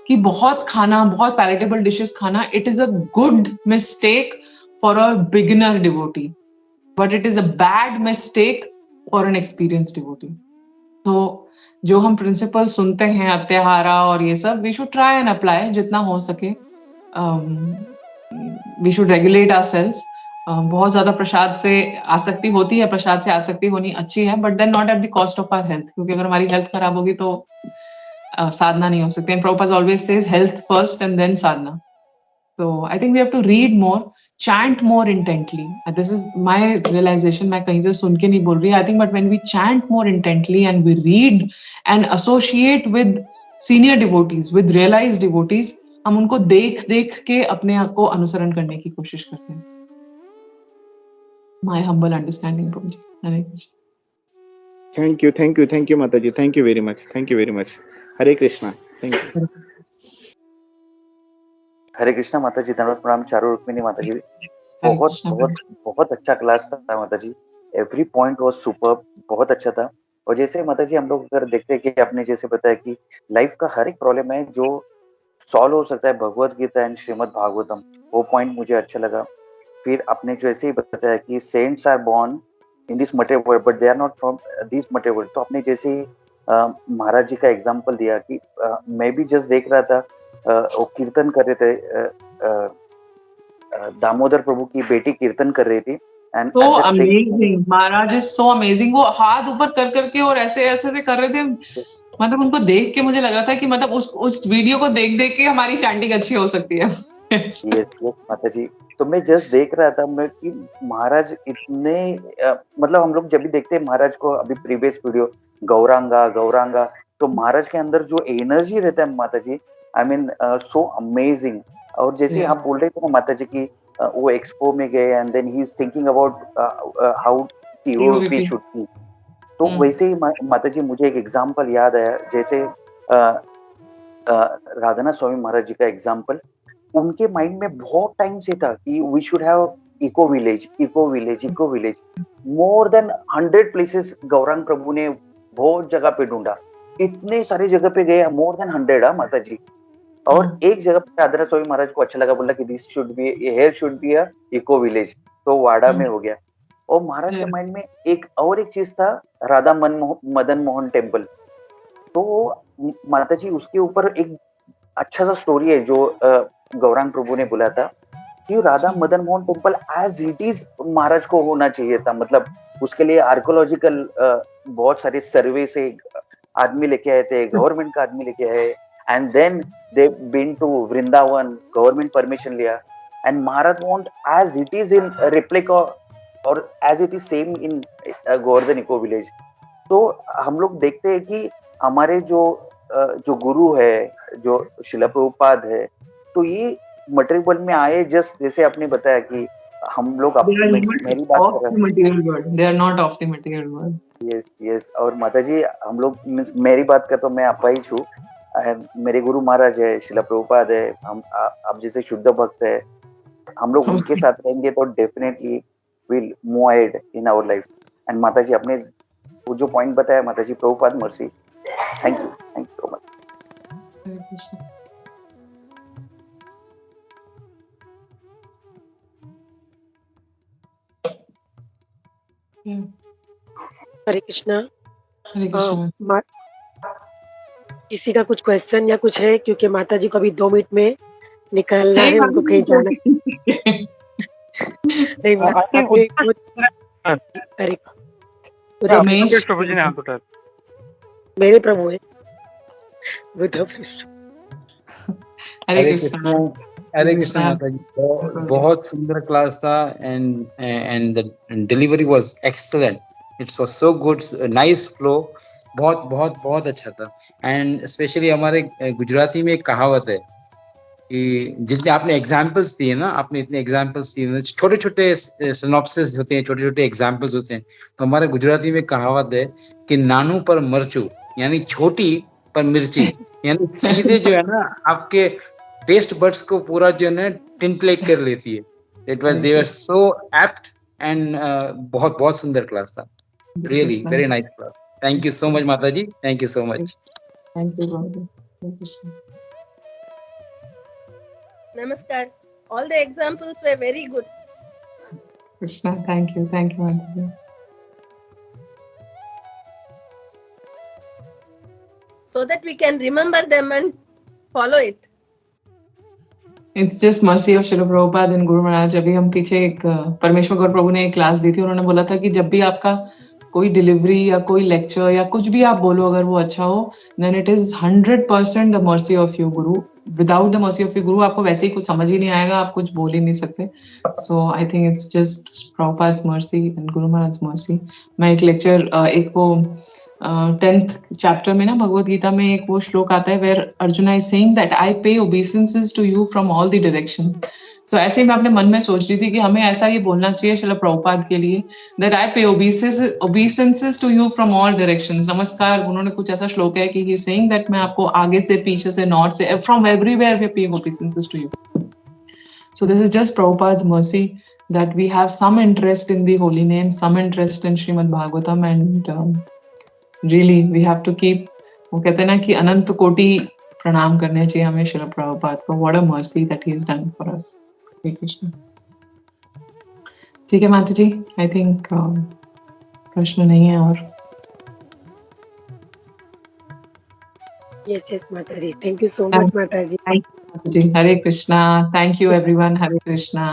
कि बहुत खाना, बहुत पैरिटेबल डिशेस खाना, it is a good mistake for a beginner devotee, but it is a bad mistake for an experience devotee. तो जो हम प्रिंसिपल सुनते हैं अत्याहारा और ये सब, we should try and apply जितना हो सके। We should regulate ourselves. बहुत ज्यादा प्रसाद से आसक्ति होती है, प्रसाद से आसक्ति होनी अच्छी है, but then not at the cost of our health, क्योंकि अगर हमारी हेल्थ खराब होगी तो साधना नहीं हो सकती। And Prabhupada always says health first and then sadhana. So I think we have to read more, chant more intently. And this is my realization. मैं कहीं से सुन के नहीं बोल रही। I think, but when we chant more intently and we read and associate with senior devotees, with realized devotees, हम उनको देख के अपने आप को अनुसरण करने की कोशिश करते हैं। My humble understanding, Prabhu ji. Hare Krishna. Thank you, Mataji. Thank you very much. Hare Krishna. Thank you. हरे कृष्णा माता जी, धन्यवाद प्रणाम चारों रुक्मिणी माता जी। हरे बहुत कृष्णा। बहुत बहुत अच्छा क्लास था माता जी। एवरी पॉइंट वाज सुपर, बहुत अच्छा था। और जैसे माता जी हम लोग अगर देखते हैं कि आपने जैसे बताया कि लाइफ का हर एक प्रॉब्लम है जो सॉल्व हो सकता है भगवत गीता एंड श्रीमद् भागवतम, वो पॉइंट मुझे अच्छा लगा। फिर आपने जो ऐसे ही बताया कि saints are born in this material world but they are not from this material world. तो आपने जैसे ही महाराज जी का एग्जांपल दिया कि मैं भी जस्ट देख रहा था, वो कीर्तन कर रहे थे, दामोदर प्रभु की बेटी कीर्तन कर रही थी। And So amazing, Maharaj is so amazing। वो हाथ ऊपर कर करके और ऐसे ऐसे से कर रहे थे, मतलब उनको देख के मुझे लग रहा था कि मतलब उस वीडियो को देख के हमारी चैंटिंग अच्छी हो सकती है। यस माता जी। तो मैं जस्ट देख रहा था मैं कि महाराज इतने मतलब हम लोग जब भी देखते हैं महाराज को, अभी प्रीवियस वीडियो गौरांगा, तो महाराज के अंदर जो एनर्जी रहता है माता जी, आई मीन सो अमेजिंग। और जैसे आप बोल रहे थे ना माता जी की वो एक्सपो में गए and then he is thinking about how TOP should be. तो वैसे ही माता जी मुझे एक एग्जांपल याद आया, जैसे राधानाथ स्वामी महाराज जी का एग्जांपल उनके माइंड में बहुत टाइम से था कि we should have eco village. More than 100 places Gaurang Prabhu ने बहुत जगह पे ढूंढा, इतने सारे जगह पे गए, मोर देन 100 माता जी। और एक जगह पे राधानाथ स्वामी महाराज को अच्छा लगा, बोला कि this should be here should be a eco village, तो वाड़ा में हो गया। और महाराज के माइंड में एक चीज था, राधा मदन मोहन टेम्पल। तो माता जी उसके ऊपर एक अच्छा सा स्टोरी है जो गौरांग प्रभु ने बोला था कि Radha Madan Mohan temple as it is Maharaj को होना चाहिए था। मतलब उसके लिए आर्कोलॉजिकल बहुत सारे सर्वे से आदमी लेके आए थे, गवर्नमेंट का आदमी लेके आए, and then they been to Vrindavan, government permission लिया, and Maharaj want as it is in replica और as it is same in Govardhan eco village. तो हम लोग देखते हैं कि हमारे जो गुरु है, जो शिला प्रभुपाद है, तो ये मटेरियल वर्ल्ड में आए, जस्ट जैसे आपने बताया कि हम लोग मेरी बात कर रहे हैं। यस और माता जी हम लोग मेरी बात कर तो मैं आपा ही छू मेरे गुरु महाराज है, शिला प्रभुपाद है, आप जैसे शुद्ध भक्त है, हम लोग उनके साथ रहेंगे तो definitely will move ahead in our life. And माता जी आपने वो जो पॉइंट बताया, माता जी Prabhupada mercy, thank you so much. Hare Krishna. Hare Krishna. Hare Krishna. मा- किसी का कुछ क्वेश्चन या कुछ है, क्योंकि माता जी को अभी 2 मिनट में निकलना है, उनको कहीं जाना है। नहीं आपने हरे रमेश प्रभु जी ने हाथ उठाया। मेरे प्रभु है बुद्ध कृष्ण। हरे कृष्णा। हरे कृष्णा माता जी, बहुत सुंदर क्लास था and the delivery was excellent. It's was so good, nice flow, बहुत बहुत बहुत अच्छा था। एंड स्पेशली हमारे गुजराती में एक कहावत है कि जितने आपने एग्जाम्पल्स दिए ना, आपने इतने एग्जाम्पल्स दिए ना, छोटे छोटे सिनॉप्सिस होते हैं, छोटे छोटे एग्जाम्पल्स होते हैं। तो हमारे गुजराती में कहावत है कि नानू पर मरचू, यानी छोटी पर मिर्ची, यानी सीधे जो है ना आपके टेस्ट बड्स को पूरा जो है ना टिंटलेट कर लेती है। It was they were so apt and बहुत बहुत सुंदर क्लास था, really very nice class. Thank you so much माता जी, thank you so much. Thank you Hare Krishna. Namaskar. All the examples were very good. Krishna, thank you माता जी। So that we can remember them and follow it. It's just mercy of Srila Prabhupada and guru महाराज। अभी हम पीछे एक परमेश्वर गौर प्रभु ने एक क्लास दी थी, उन्होंने बोला था कि जब भी आपका कोई डिलीवरी या कोई लेक्चर या कुछ भी आप बोलो अगर वो अच्छा हो, then it is 100% the mercy of you guru. Without the mercy of you guru आपको वैसे ही कुछ समझ ही नहीं आएगा, आप कुछ बोल ही नहीं सकते। So I think it's just Prabhupada's mercy and guru Maharaj mercy. मैं एक लेक्चर एक वो 10th चैप्टर में ना भगवत गीता में एक वो श्लोक आता है where Arjun is saying that I pay obeisances to you from all the direction. सो ऐसे ही मैं अपने मन में सोच रही थी कि हमें ऐसा ये बोलना चाहिए शिला प्रभुपाद के लिए, that I pay obeisances to you from all directions. नमस्कार, उन्होंने कुछ ऐसा श्लोक है कि ही इज सेइंग दैट मैं आपको आगे से पीछे से नॉर्थ से from everywhere we pay obeisances to you. So this is just Prabhupada's mercy that we have some interest in the holy name, some interest in Srimad Bhagavatam, and really we have to keep, वो कहते हैं ना कि अनंत कोटि प्रणाम करने चाहिए हमें श्रील प्रभुपाद को। What a mercy that he has done for us. हरे कृष्ण। ठीक है माता जी, I think प्रश्न नहीं है और Yes, माता जी, thank you so much माता जी। Thank you, माता जी। हरे Krishna. Thank you everyone. Hare Krishna.